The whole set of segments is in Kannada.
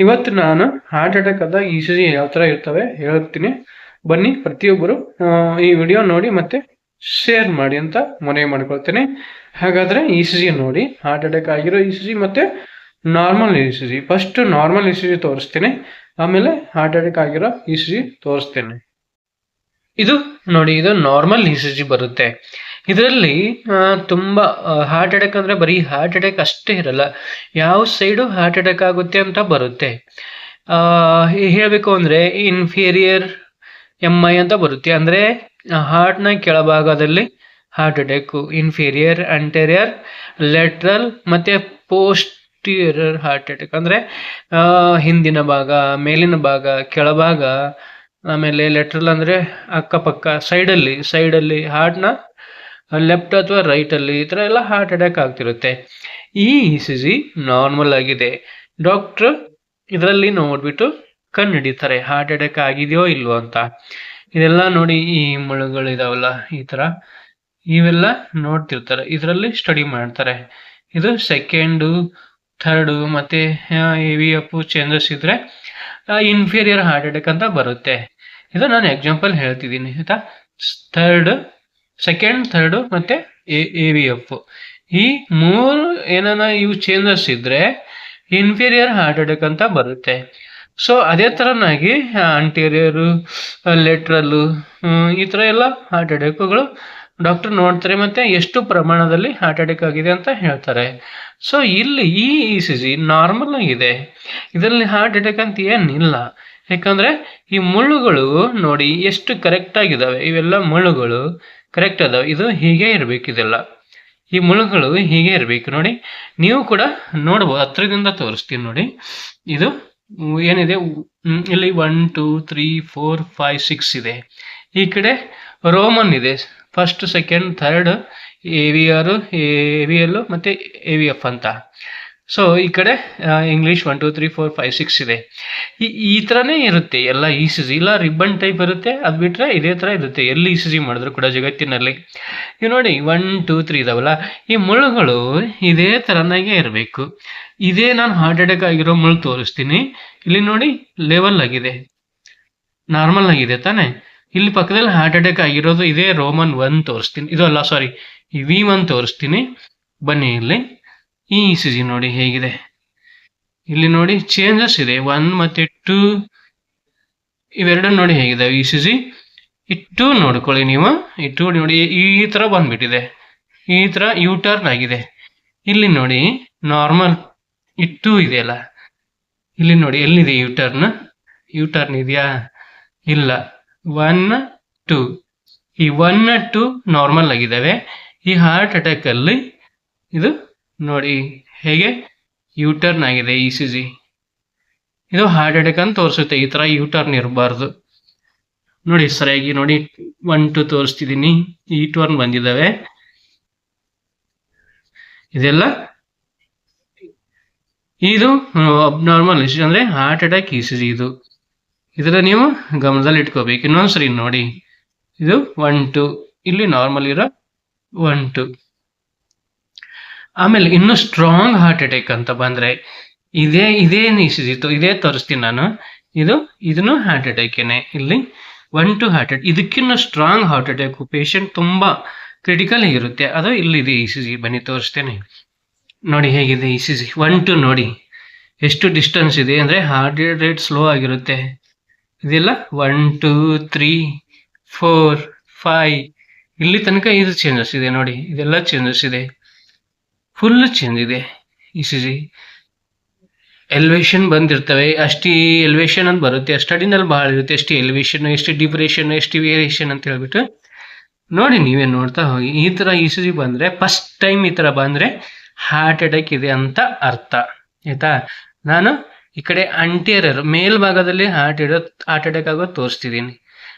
ಇವತ್ತು ನಾನು ಹಾರ್ಟ್ ಅಟ್ಯಾಕ್ ಆದ ಇ ಸಿ ಜಿ ಯಾವ ಥರ ಇರ್ತವೆ ಹೇಳ್ತೀನಿ. ಬನ್ನಿ ಪ್ರತಿಯೊಬ್ಬರು ಈ ವಿಡಿಯೋ ನೋಡಿ ಮತ್ತೆ ಶೇರ್ ಮಾಡಿ ಅಂತ ಮನವಿ ಮಾಡ್ಕೊಳ್ತೇನೆ. ಹಾಗಾದ್ರೆ ಇ ಸಿ ಜಿ ನೋಡಿ, ಹಾರ್ಟ್ ಅಟ್ಯಾಕ್ ಆಗಿರೋ ಇ ಸಿ ಜಿ ಮತ್ತೆ normal E C G. First normal E C G ತೋರಿಸ್ತೀನಿ, ಆಮೇಲೆ ಹಾರ್ಟ್ ಅಟ್ಯಾಕ್ ಆಗಿರೋ ಇ ಸಿ ಜಿ ತೋರಿಸ್ತೇನೆ. ಇದು ನೋಡಿ, ಇದು ನಾರ್ಮಲ್ ಇ ಸಿ ಜಿ ಬರುತ್ತೆ. ಇದರಲ್ಲಿ ತುಂಬ ಹಾರ್ಟ್ ಅಟ್ಯಾಕ್ ಅಂದರೆ ಬರೀ ಹಾರ್ಟ್ ಅಟ್ಯಾಕ್ ಅಷ್ಟೇ ಇರಲ್ಲ, ಯಾವ ಸೈಡು ಹಾರ್ಟ್ ಅಟ್ಯಾಕ್ ಆಗುತ್ತೆ ಅಂತ ಬರುತ್ತೆ. ಹೇಳಬೇಕು ಅಂದರೆ ಇನ್ಫೀರಿಯರ್ ಎಮ್ ಐ ಅಂತ ಬರುತ್ತೆ, ಅಂದರೆ ಹಾರ್ಟ್ನ ಕೆಳಭಾಗದಲ್ಲಿ ಹಾರ್ಟ್ ಅಟ್ಯಾಕು. ಇನ್ಫೀರಿಯರ್, ಅಂಟೀರಿಯರ್, ಲೆಟ್ರಲ್ ಮತ್ತು ಪೋಸ್ಟೀರಿಯರ್ ಹಾರ್ಟ್ ಅಟ್ಯಾಕ್ ಅಂದರೆ ಹಿಂದಿನ ಭಾಗ, ಮೇಲಿನ ಭಾಗ, ಕೆಳಭಾಗ. ಆಮೇಲೆ ಲೆಟ್ರಲ್ ಅಂದರೆ ಅಕ್ಕಪಕ್ಕ, ಸೈಡಲ್ಲಿ ಹಾರ್ಟ್ನ ಲೆಫ್ಟ್ ಅಥವಾ ರೈಟಲ್ಲಿ, ಈ ಥರ ಎಲ್ಲ ಹಾರ್ಟ್ ಅಟ್ಯಾಕ್ ಆಗ್ತಿರುತ್ತೆ. ಈ ಇ ಸಿ ಜಿ ನಾರ್ಮಲ್ ಆಗಿದೆ. ಡಾಕ್ಟ್ರು ಇದರಲ್ಲಿ ನೋಡಿಬಿಟ್ಟು ಕಂಡು ಹಿಡಿತಾರೆ ಹಾರ್ಟ್ ಅಟ್ಯಾಕ್ ಆಗಿದೆಯೋ ಇಲ್ವೋ ಅಂತ. ಇದೆಲ್ಲ ನೋಡಿ, ಈ ಮುಳುಗಳಿದಾವಲ್ಲ ಈ ಥರ, ಇವೆಲ್ಲ ನೋಡ್ತಿರ್ತಾರೆ, ಇದರಲ್ಲಿ ಸ್ಟಡಿ ಮಾಡ್ತಾರೆ. ಇದು ಸೆಕೆಂಡು, ಥರ್ಡು ಮತ್ತು ಎ ವಿ ಎಫ್ ಚೇಂಜಸ್ ಇದ್ದರೆ ಇನ್ಫೀರಿಯರ್ ಹಾರ್ಟ್ ಅಟ್ಯಾಕ್ ಅಂತ ಬರುತ್ತೆ. ಇದು ನಾನು ಎಕ್ಸಾಂಪಲ್ ಹೇಳ್ತಿದ್ದೀನಿ ಆಯಿತಾ. ಸೆಕೆಂಡ್, ಥರ್ಡು ಮತ್ತು ಎ ವಿ ಎಫ್, ಈ ಮೂರು ಏನಾನ ಇವು ಚೇಂಜಸ್ ಇದ್ದರೆ ಇನ್ಫೀರಿಯರ್ ಹಾರ್ಟ್ ಅಟ್ಯಾಕ್ ಅಂತ ಬರುತ್ತೆ. ಸೊ ಅದೇ ಥರನಾಗಿ ಅಂಟೀರಿಯರು, ಲೆಟ್ರಲ್ಲು, ಈ ಥರ ಎಲ್ಲ ಹಾರ್ಟ್ ಅಟ್ಯಾಕ್ಗಳು ಡಾಕ್ಟರ್ ನೋಡ್ತಾರೆ ಮತ್ತು ಎಷ್ಟು ಪ್ರಮಾಣದಲ್ಲಿ ಹಾರ್ಟ್ ಅಟ್ಯಾಕ್ ಆಗಿದೆ ಅಂತ ಹೇಳ್ತಾರೆ. ಸೊ ಇಲ್ಲಿ ಈ ಇ ಸಿ ಜಿ ನಾರ್ಮಲ್ ಆಗಿದೆ, ಇದರಲ್ಲಿ ಹಾರ್ಟ್ ಅಟ್ಯಾಕ್ ಅಂತ ಏನಿಲ್ಲ. ಯಾಕಂದರೆ ಈ ಮುಳ್ಳುಗಳು ನೋಡಿ ಎಷ್ಟು ಕರೆಕ್ಟಾಗಿದ್ದಾವೆ, ಇವೆಲ್ಲ ಮುಳ್ಳುಗಳು ಕರೆಕ್ಟ್ ಅದಾವೆ. ಇದು ಹೀಗೆ ಇರಬೇಕು, ಇದೆಲ್ಲ ಈ ಮುಳ್ಳುಗಳು ಹೀಗೆ ಇರಬೇಕು ನೋಡಿ. ನೀವು ಕೂಡ ನೋಡ್ಬೋದು, ಹತ್ರದಿಂದ ತೋರಿಸ್ತೀನಿ ನೋಡಿ. ಇದು ಏನಿದೆ ಇಲ್ಲಿ 1 2 3 4 5 6 ಇದೆ. ಈ ಕಡೆ ರೋಮನ್ ಇದೆ, first, second, third, A V R, A V L ಮತ್ತು ಎ ವಿ ಎಫ್ ಅಂತ. ಸೊ ಈ ಕಡೆ ಇಂಗ್ಲೀಷ್ 1 2 3 4 5 6 ಇದೆ. ಈ ಥರನೇ ಇರುತ್ತೆ ಎಲ್ಲ ಇ ಸಿ ಜಿ. ಇಲ್ಲ ರಿಬ್ಬನ್ ಟೈಪ್ ಇರುತ್ತೆ, ಅದು ಬಿಟ್ಟರೆ ಇದೇ ಥರ ಇರುತ್ತೆ ಎಲ್ಲಿ ಇ ಸಿ ಜಿ ಮಾಡಿದ್ರು ಕೂಡ ಜಗತ್ತಿನಲ್ಲಿ. ನೀವು ನೋಡಿ 1 2 3 ಇದಾವಲ್ಲ, ಈ ಮುಳ್ಳುಗಳು ಇದೇ ಥರನಾಗೆ ಇರಬೇಕು. ಇದೇ ನಾನು ಹಾರ್ಟ್ ಅಟ್ಯಾಕ್ ಆಗಿರೋ ಮುಳ್ಳು ತೋರಿಸ್ತೀನಿ. ಇಲ್ಲಿ ನೋಡಿ ಲೆವೆಲ್ ಆಗಿದೆ, ನಾರ್ಮಲ್ ಆಗಿದೆ ತಾನೇ. ಇಲ್ಲಿ ಪಕ್ಕದಲ್ಲಿ ಹಾರ್ಟ್ ಅಟ್ಯಾಕ್ ಆಗಿರೋದು ಇದೇ ರೋಮನ್ 1 ತೋರಿಸ್ತೀನಿ, ಇದು ಅಲ್ಲ ಸಾರಿ, ಈ V1 ತೋರಿಸ್ತೀನಿ. ಬನ್ನಿ ಇಲ್ಲಿ ಈ ಇ ಸಿ ಜಿ ನೋಡಿ ಹೇಗಿದೆ. ಇಲ್ಲಿ ನೋಡಿ ಚೇಂಜಸ್ ಇದೆ, 1 ಮತ್ತು 2 ಇವೆರಡು ನೋಡಿ ಹೇಗಿದೆ ಇ ಸಿ ಜಿ. ಈ 2 ನೋಡ್ಕೊಳ್ಳಿ ನೀವು, ಈ 2 ನೋಡಿ ಈ ಥರ ಬಂದ್ಬಿಟ್ಟಿದೆ, ಈ ಥರ ಯು ಟರ್ನ್ ಆಗಿದೆ. ಇಲ್ಲಿ ನೋಡಿ ನಾರ್ಮಲ್, ಈ 2 ಇದೆಯಲ್ಲ, ಇಲ್ಲಿ ನೋಡಿ ಎಲ್ಲಿದೆ ಯು ಟರ್ನ್ ಇದೆಯಾ? ಇಲ್ಲ. 1 2, ಈ 1 2 ನಾರ್ಮಲ್ ಆಗಿದ್ದಾವೆ. ಈ ಹಾರ್ಟ್ ಅಟ್ಯಾಕಲ್ಲಿ ಇದು ನೋಡಿ ಹೇಗೆ ಯು ಟರ್ನ್ ಆಗಿದೆ ಇ ಸಿ ಜಿ. ಇದು ಹಾರ್ಟ್ ಅಟ್ಯಾಕ್ ಅಂತ ತೋರಿಸುತ್ತೆ, ಈ ಥರ ಯು ಟರ್ನ್ ಇರಬಾರ್ದು ನೋಡಿ. ಸರಿಯಾಗಿ ನೋಡಿ 1 2 ತೋರಿಸ್ತಿದ್ದೀನಿ, ಈ ಟರ್ನ್ ಬಂದಿದ್ದಾವೆ. ಇದೆಲ್ಲ ಇದು ಅಬ್ನಾರ್ಮಲ್ ಇ ಸಿ ಜಿ, ಅಂದರೆ heart attack E C G. ಇದರ ನೀವು ಗಮನದಲ್ಲಿ ಇಟ್ಕೋಬೇಕು. ಇನ್ನೊಂದ್ಸರಿ ನೋಡಿ, ಇದು 1 2, ಇಲ್ಲಿ ನಾರ್ಮಲ್ ಇರೋ 1 2. ಆಮೇಲೆ ಇನ್ನೂ ಸ್ಟ್ರಾಂಗ್ ಹಾರ್ಟ್ ಅಟ್ಯಾಕ್ ಅಂತ ಬಂದರೆ ಇದೇ ಇ ಸಿ ಜಿ ಇದೇ ತೋರಿಸ್ತೀನಿ ನಾನು. ಇದನ್ನು ಹಾರ್ಟ್ ಅಟ್ಯಾಕೇನೆ. ಇಲ್ಲಿ 1 2 ಹಾರ್ಟ್ ಅಟ್ಯಾಕ್, ಇದಕ್ಕಿಂತ ಸ್ಟ್ರಾಂಗ್ ಹಾರ್ಟ್ ಅಟ್ಯಾಕು, ಪೇಷಂಟ್ ತುಂಬ ಕ್ರಿಟಿಕಲ್ ಆಗಿರುತ್ತೆ, ಅದು ಇಲ್ಲಿದೆ ಇ ಸಿ ಜಿ. ಬನ್ನಿ ತೋರಿಸ್ತೇನೆ ನೋಡಿ ಹೇಗಿದೆ ಇ ಸಿ ಜಿ. 1 2 ನೋಡಿ ಎಷ್ಟು ಡಿಸ್ಟೆನ್ಸ್ ಇದೆ, ಅಂದರೆ ಹಾರ್ಟ್ ರೇಟ್ ಸ್ಲೋ ಆಗಿರುತ್ತೆ. ಇದೆಲ್ಲ 1 2 3 4 5, ಇಲ್ಲಿ ತನಕ ಇದು ಚೇಂಜಸ್ ಇದೆ ನೋಡಿ, ಇದೆಲ್ಲ ಚೇಂಜಸ್ ಇದೆ, ಫುಲ್ ಚೇಂಜ್ ಇದೆ ಇ ಸಿ ಜಿ. ಎಲಿವೇಶನ್ ಬಂದಿರ್ತವೆ, ಅಷ್ಟು ಎಲಿವೇಶನ್ ಅಂತ ಬರುತ್ತೆ, ಸ್ಟಡಿನಲ್ಲಿ ಭಾಳ ಇರುತ್ತೆ, ಎಷ್ಟು ಎಲಿವೇಶನ್, ಎಷ್ಟು ಡಿಪ್ರೆಷನ್, ಎಷ್ಟು ವೇರಿಯೇಷನ್ ಅಂತ ಹೇಳ್ಬಿಟ್ಟು ನೋಡಿ. ನೀವೇ ನೋಡ್ತಾ ಹೋಗಿ. ಈ ಥರ ಇ ಸಿ ಜಿ ಬಂದರೆ, ಫಸ್ಟ್ ಟೈಮ್ ಈ ಥರ ಬಂದರೆ ಹಾರ್ಟ್ ಅಟ್ಯಾಕ್ ಇದೆ ಅಂತ ಅರ್ಥ ಆಯಿತಾ. ನಾನು ಈ ಕಡೆ ಅಂಟೀರಿಯರ್ ಮೇಲ್ಭಾಗದಲ್ಲಿ ಹಾರ್ಟ್ ಅಟ್ಯಾಕ್ ಆಗೋದು ತೋರಿಸ್ತಿದ್ದೀನಿ,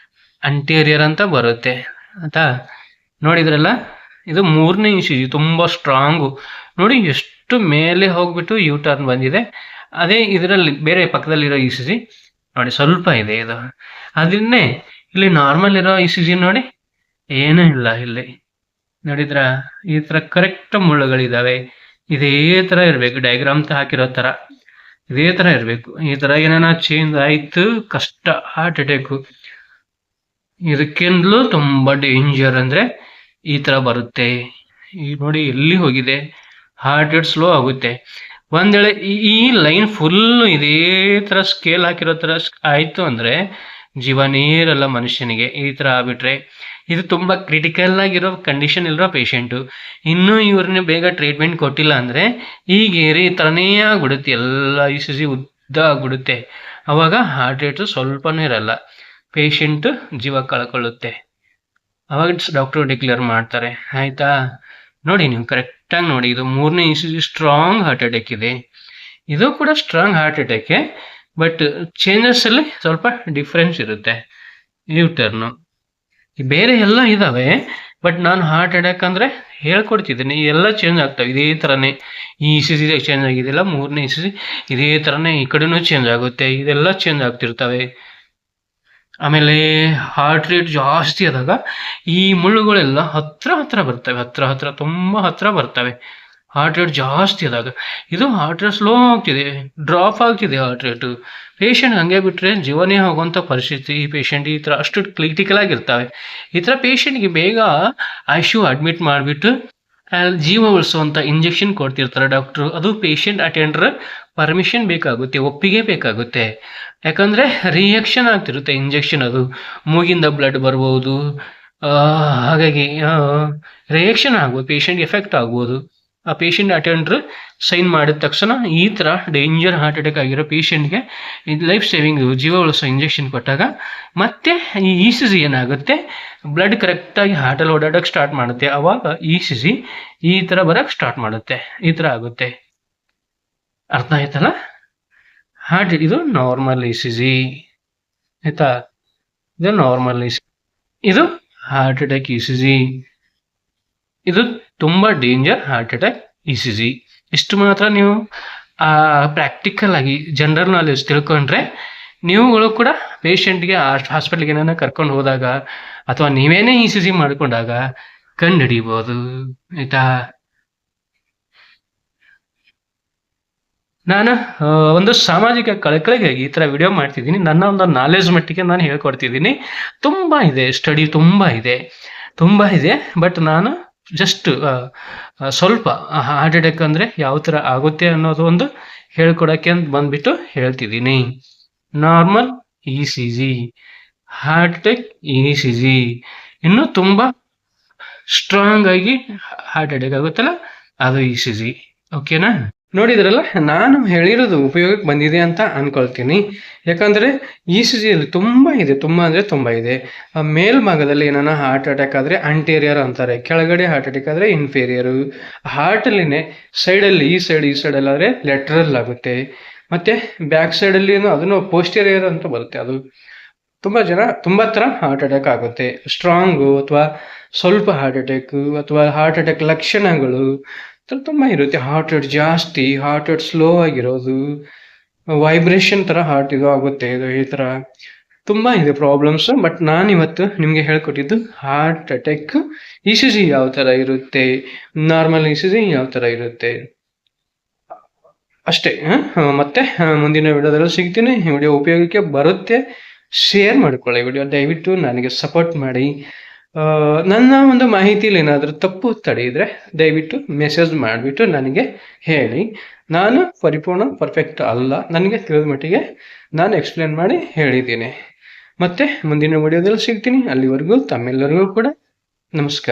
ಅಂಟೀರಿಯರ್ ಅಂತ ಬರುತ್ತೆ ಆಯಿತಾ. ನೋಡಿದ್ರಲ್ಲ, ಇದು 3ನೇ ಇ ಸಿ ಜಿ, ತುಂಬ ಸ್ಟ್ರಾಂಗು ನೋಡಿ, ಎಷ್ಟು ಮೇಲೆ ಹೋಗ್ಬಿಟ್ಟು ಯು ಟರ್ನ್ ಬಂದಿದೆ. ಅದೇ ಇದರಲ್ಲಿ ಬೇರೆ ಪಕ್ಕದಲ್ಲಿರೋ ಇ ಸಿ ಜಿ ನೋಡಿ ಸ್ವಲ್ಪ ಇದೆ ಇದು. ಅದನ್ನೇ ಇಲ್ಲಿ ನಾರ್ಮಲ್ ಇರೋ ಇ ಸಿ ಜಿ ನೋಡಿ ಏನೂ ಇಲ್ಲ. ಇಲ್ಲಿ ನೋಡಿದ್ರ ಈ ಥರ ಕರೆಕ್ಟ್ ಮುಳ್ಳುಗಳಿದ್ದಾವೆ, ಇದೇ ಥರ ಇರಬೇಕು, ಡಯಾಗ್ರಾಮ್ ಹಾಕಿರೋ ಥರ ಇದೇ ಥರ ಇರಬೇಕು. ಈ ಥರ ಏನಾನ ಚೇಂಜ್ ಆಯಿತು ಕಷ್ಟ, ಹಾರ್ಟ್ ಅಟ್ಯಾಕು. ಇದಕ್ಕಿಂತಲೂ ತುಂಬ ಡೇಂಜರ್ ಅಂದರೆ ಈ ಥರ ಬರುತ್ತೆ. ಈಗ ನೋಡಿ ಎಲ್ಲಿ ಹೋಗಿದೆ, ಹಾರ್ಟ್ ರೇಟ್ ಸ್ಲೋ ಆಗುತ್ತೆ. ಒಂದ್ ವೇಳೆ ಈ ಲೈನ್ ಫುಲ್ಲು ಇದೇ ಥರ ಸ್ಕೇಲ್ ಹಾಕಿರೋ ಥರ ಆಯಿತು ಅಂದರೆ ಜೀವನೇ ಇರಲ್ಲ ಮನುಷ್ಯನಿಗೆ. ಈ ಥರ ಆಗ್ಬಿಟ್ರೆ ಇದು ತುಂಬ ಕ್ರಿಟಿಕಲ್ ಆಗಿರೋ ಕಂಡೀಷನ್ ಇರೋ ಪೇಷಂಟು. ಇನ್ನೂ ಇವ್ರನ್ನ ಬೇಗ ಟ್ರೀಟ್ಮೆಂಟ್ ಕೊಟ್ಟಿಲ್ಲ ಅಂದರೆ ಈಗ ಈ ಥರನೇ ಆಗ್ಬಿಡುತ್ತೆ, ಎಲ್ಲ ಇ ಉದ್ದ ಆಗ್ಬಿಡುತ್ತೆ. ಅವಾಗ ಹಾರ್ಟ್ ರೇಟು ಸ್ವಲ್ಪನೂ ಇರಲ್ಲ, ಪೇಷಂಟ್ ಜೀವ ಕಳ್ಕೊಳ್ಳುತ್ತೆ. ಅವಾಗ ಡಾಕ್ಟ್ರು ಡಿಕ್ಲೇರ್ ಮಾಡ್ತಾರೆ. ಆಯಿತಾ, ನೋಡಿ ನೀವು ಕರೆಕ್ಟಾಗಿ ನೋಡಿ, ಇದು 3ನೇ ECG ಸ್ಟ್ರಾಂಗ್ ಹಾರ್ಟ್ ಅಟ್ಯಾಕ್ ಇದೆ. ಇದು ಕೂಡ ಸ್ಟ್ರಾಂಗ್ ಹಾರ್ಟ್ ಅಟ್ಯಾಕೆ, ಬಟ್ ಚೇಂಜಸ್ಸಲ್ಲಿ ಸ್ವಲ್ಪ ಡಿಫ್ರೆನ್ಸ್ ಇರುತ್ತೆ. ಯು ಟರ್ನು ಬೇರೆ ಎಲ್ಲ ಇದ್ದಾವೆ, ಬಟ್ ನಾನು ಹಾರ್ಟ್ ಅಟ್ಯಾಕ್ ಅಂದರೆ ಹೇಳ್ಕೊಡ್ತಿದ್ದೀನಿ. ಎಲ್ಲ ಚೇಂಜ್ ಆಗ್ತವೆ ಇದೇ ಥರನೇ. ಈ ECG ಚೇಂಜ್ ಆಗಿದೆಯಲ್ಲ, 3ನೇ ECG ಇದೇ ಥರನೇ ಈ ಕಡೆನೂ ಚೇಂಜ್ ಆಗುತ್ತೆ. ಇದೆಲ್ಲ ಚೇಂಜ್ ಆಗ್ತಿರ್ತವೆ. ಆಮೇಲೆ ಹಾರ್ಟ್ ರೇಟ್ ಜಾಸ್ತಿ ಆದಾಗ ಈ ಮುಳ್ಳುಗಳೆಲ್ಲ ಹತ್ರ ಬರ್ತವೆ, ತುಂಬ ಹತ್ರ ಬರ್ತವೆ. ಹಾರ್ಟ್ ರೇಟ್ ಜಾಸ್ತಿ ಆದಾಗ ಇದು ಹಾರ್ಟ್ ರೇಟ್ ಸ್ಲೋ ಆಗ್ತಿದೆ, ಡ್ರಾಪ್ ಆಗ್ತಿದೆ ಹಾರ್ಟ್ ರೇಟು. ಪೇಷಂಟ್ ಹಂಗೆ ಬಿಟ್ಟರೆ ಜೀವನೇ ಹೋಗುವಂಥ ಪರಿಸ್ಥಿತಿ. ಈ ಪೇಷಂಟ್ ಈ ಥರ ಅಷ್ಟು ಕ್ರಿಟಿಕಲ್ ಆಗಿರ್ತವೆ. ಈ ಥರ ಪೇಷಂಟ್ಗೆ ಬೇಗ ICU ಅಡ್ಮಿಟ್ ಮಾಡಿಬಿಟ್ಟು ಜೀವ ಉಳಿಸುವಂಥ ಇಂಜೆಕ್ಷನ್ ಕೊಡ್ತಿರ್ತಾರೆ ಡಾಕ್ಟ್ರು. ಅದು ಪೇಷಂಟ್ ಅಟೆಂಡರ್ ಪರ್ಮಿಷನ್ ಬೇಕಾಗುತ್ತೆ, ಒಪ್ಪಿಗೆ ಬೇಕಾಗುತ್ತೆ. ಯಾಕಂದರೆ ರಿಯಾಕ್ಷನ್ ಆಗ್ತಿರುತ್ತೆ ಇಂಜೆಕ್ಷನ್, ಅದು ಮೂಗಿಂದ ಬ್ಲಡ್ ಬರ್ಬೋದು. ಹಾಗಾಗಿ ರಿಯಾಕ್ಷನ್ ಆಗ್ಬೋದು, ಪೇಷಂಟ್ಗೆ ಎಫೆಕ್ಟ್ ಆಗ್ಬೋದು. ಆ ಪೇಷಂಟ್ ಅಟೆಂಡರ್ ಸೈನ್ ಮಾಡಿದ ತಕ್ಷಣ ಈ ಥರ ಡೇಂಜರ್ ಹಾರ್ಟ್ ಅಟ್ಯಾಕ್ ಆಗಿರೋ ಪೇಷಂಟ್ಗೆ ಲೈಫ್ ಸೇವಿಂಗ್ ಜೀವ ಉಳಿಸೋ ಇಂಜೆಕ್ಷನ್ ಕೊಟ್ಟಾಗ ಮತ್ತೆ ಈ ECG ಏನಾಗುತ್ತೆ, ಬ್ಲಡ್ ಕರೆಕ್ಟಾಗಿ ಹಾರ್ಟಲ್ಲಿ ಓಡಾಡೋಕ್ಕೆ ಸ್ಟಾರ್ಟ್ ಮಾಡುತ್ತೆ. ಆವಾಗ ECG ಈ ಥರ ಬರೋಕ್ಕೆ ಸ್ಟಾರ್ಟ್ ಮಾಡುತ್ತೆ. ಈ ಥರ ಆಗುತ್ತೆ. ಅರ್ಥ ಆಯ್ತಲ್ಲ? ಹಾರ್ಟ್ ಇದು ನಾರ್ಮಲ್ ECG ಆಯ್ತಾ, ಇದು ನಾರ್ಮಲ್ ECG. ಇದು ಹಾರ್ಟ್ ಅಟ್ಯಾಕ್ ECG. ಇದು ತುಂಬ ಡೇಂಜರ್ ಹಾರ್ಟ್ ಅಟ್ಯಾಕ್ ECG. ಇಷ್ಟು ಮಾತ್ರ ನೀವು ಪ್ರಾಕ್ಟಿಕಲ್ ಆಗಿ ಜನರಲ್ ನಾಲೆಜ್ ತಿಳ್ಕೊಂಡ್ರೆ ನೀವುಗಳು ಕೂಡ ಪೇಷಂಟ್ಗೆ ಹಾಸ್ಪಿಟ್ಲಿಗೆ ಏನಾರ ಕರ್ಕೊಂಡು ಹೋದಾಗ ಅಥವಾ ನೀವೇನೇ ECG ಮಾಡಿಕೊಂಡಾಗ ಕಂಡುಹಿಡಿಬೋದು. ಆಯಿತಾ? ನಾನು ಒಂದು ಸಾಮಾಜಿಕ ಕಳಕಳಿಗಾಗಿ ಈ ಥರ ವಿಡಿಯೋ ಮಾಡ್ತಿದ್ದೀನಿ. ನನ್ನ ಒಂದು ನಾಲೆಜ್ ಮಟ್ಟಿಗೆ ನಾನು ಹೇಳ್ಕೊಡ್ತಿದ್ದೀನಿ. ತುಂಬ ಇದೆ, ಸ್ಟಡಿ ತುಂಬ ಇದೆ, ಬಟ್ ನಾನು ಜಸ್ಟ್ ಸ್ವಲ್ಪ ಹಾರ್ಟ್ ಅಟ್ಯಾಕ್ ಅಂದರೆ ಯಾವ ಥರ ಆಗುತ್ತೆ ಅನ್ನೋದು ಒಂದು ಹೇಳ್ಕೊಡೋಕ್ಕೆ ಅಂತ ಬಂದುಬಿಟ್ಟು ಹೇಳ್ತಿದ್ದೀನಿ. Normal ECG, heart attack ECG, ಇನ್ನೂ ತುಂಬ ಸ್ಟ್ರಾಂಗ್ ಆಗಿ ಹಾರ್ಟ್ ಅಟ್ಯಾಕ್ ಆಗುತ್ತಲ್ಲ ಅದು ECG. ಓಕೆನಾ? ನೋಡಿದ್ರಲ್ಲ, ನಾನು ಹೇಳಿರೋದು ಉಪಯೋಗಕ್ಕೆ ಬಂದಿದೆ ಅಂತ ಅಂದ್ಕೊಳ್ತೀನಿ. ಯಾಕಂದರೆ ECGಯಲ್ಲಿ ತುಂಬ ಅಂದರೆ ತುಂಬ ಇದೆ. ಮೇಲ್ಭಾಗದಲ್ಲಿ ಏನಾನ ಹಾರ್ಟ್ ಅಟ್ಯಾಕ್ ಆದರೆ ಅಂಟೀರಿಯರ್ ಅಂತಾರೆ, ಕೆಳಗಡೆ ಹಾರ್ಟ್ ಅಟ್ಯಾಕ್ ಆದರೆ ಇನ್ಫೀರಿಯರು. ಹಾರ್ಟಲ್ಲಿನೇ ಸೈಡಲ್ಲಿ ಈ ಸೈಡಲ್ಲಾದರೆ ಲೆಟ್ರಲ್ ಆಗುತ್ತೆ. ಮತ್ತು ಬ್ಯಾಕ್ ಸೈಡಲ್ಲಿ ಅದನ್ನು ಪೋಸ್ಟೀರಿಯರ್ ಅಂತ ಬರುತ್ತೆ. ಅದು ತುಂಬ ಥರ ಹಾರ್ಟ್ ಅಟ್ಯಾಕ್ ಆಗುತ್ತೆ. ಸ್ಟ್ರಾಂಗು ಅಥವಾ ಸ್ವಲ್ಪ ಹಾರ್ಟ್ ಅಟ್ಯಾಕು ಅಥವಾ ಹಾರ್ಟ್ ಅಟ್ಯಾಕ್ ಲಕ್ಷಣಗಳು ತುಂಬ ಇರುತ್ತೆ. ಹಾರ್ಟ್ ರೇಟ್ ಜಾಸ್ತಿ, ಹಾರ್ಟ್ ರೇಟ್ ಸ್ಲೋ ಆಗಿರೋದು, ವೈಬ್ರೇಷನ್ ಥರ ಹಾರ್ಟ್ ಇದು ಆಗುತ್ತೆ. ಈ ಥರ ತುಂಬ ಇದೆ ಪ್ರಾಬ್ಲಮ್ಸ್. ಬಟ್ ನಾನಿವತ್ತು ನಿಮಗೆ ಹೇಳ್ಕೊಟ್ಟಿದ್ದು ಹಾರ್ಟ್ ಅಟ್ಯಾಕ್ ECG ಯಾವ ಥರ ಇರುತ್ತೆ, ನಾರ್ಮಲ್ ECG ಯಾವ ಥರ ಇರುತ್ತೆ ಅಷ್ಟೇ. ಮತ್ತೆ ಮುಂದಿನ ವಿಡಿಯೋದಲ್ಲಿ ಸಿಗ್ತೀನಿ. ಈ ವಿಡಿಯೋ ಉಪಯೋಗಕ್ಕೆ ಬರುತ್ತೆ, ಶೇರ್ ಮಾಡಿಕೊಳ್ಳಿ ವಿಡಿಯೋ. ದಯವಿಟ್ಟು ನನಗೆ ಸಪೋರ್ಟ್ ಮಾಡಿ. ನನ್ನ ಒಂದು ಮಾಹಿತಿಯಲ್ಲಿ ಏನಾದರೂ ತಪ್ಪು ತಡೆಯಿದ್ರೆ ದಯವಿಟ್ಟು ಮೆಸೇಜ್ ಮಾಡಿಬಿಟ್ಟು ನನಗೆ ಹೇಳಿ. ನಾನು ಪರ್ಫೆಕ್ಟ್ ಅಲ್ಲ, ನನಗೆ ತಿಳಿದ ಮಟ್ಟಿಗೆ ನಾನು ಎಕ್ಸ್ಪ್ಲೇನ್ ಮಾಡಿ ಹೇಳಿದ್ದೀನಿ. ಮತ್ತೆ ಮುಂದಿನ ವಿಡಿಯೋದಲ್ಲಿ ಸಿಗ್ತೀನಿ. ಅಲ್ಲಿವರೆಗೂ ತಮ್ಮೆಲ್ಲರಿಗೂ ಕೂಡ ನಮಸ್ಕಾರ.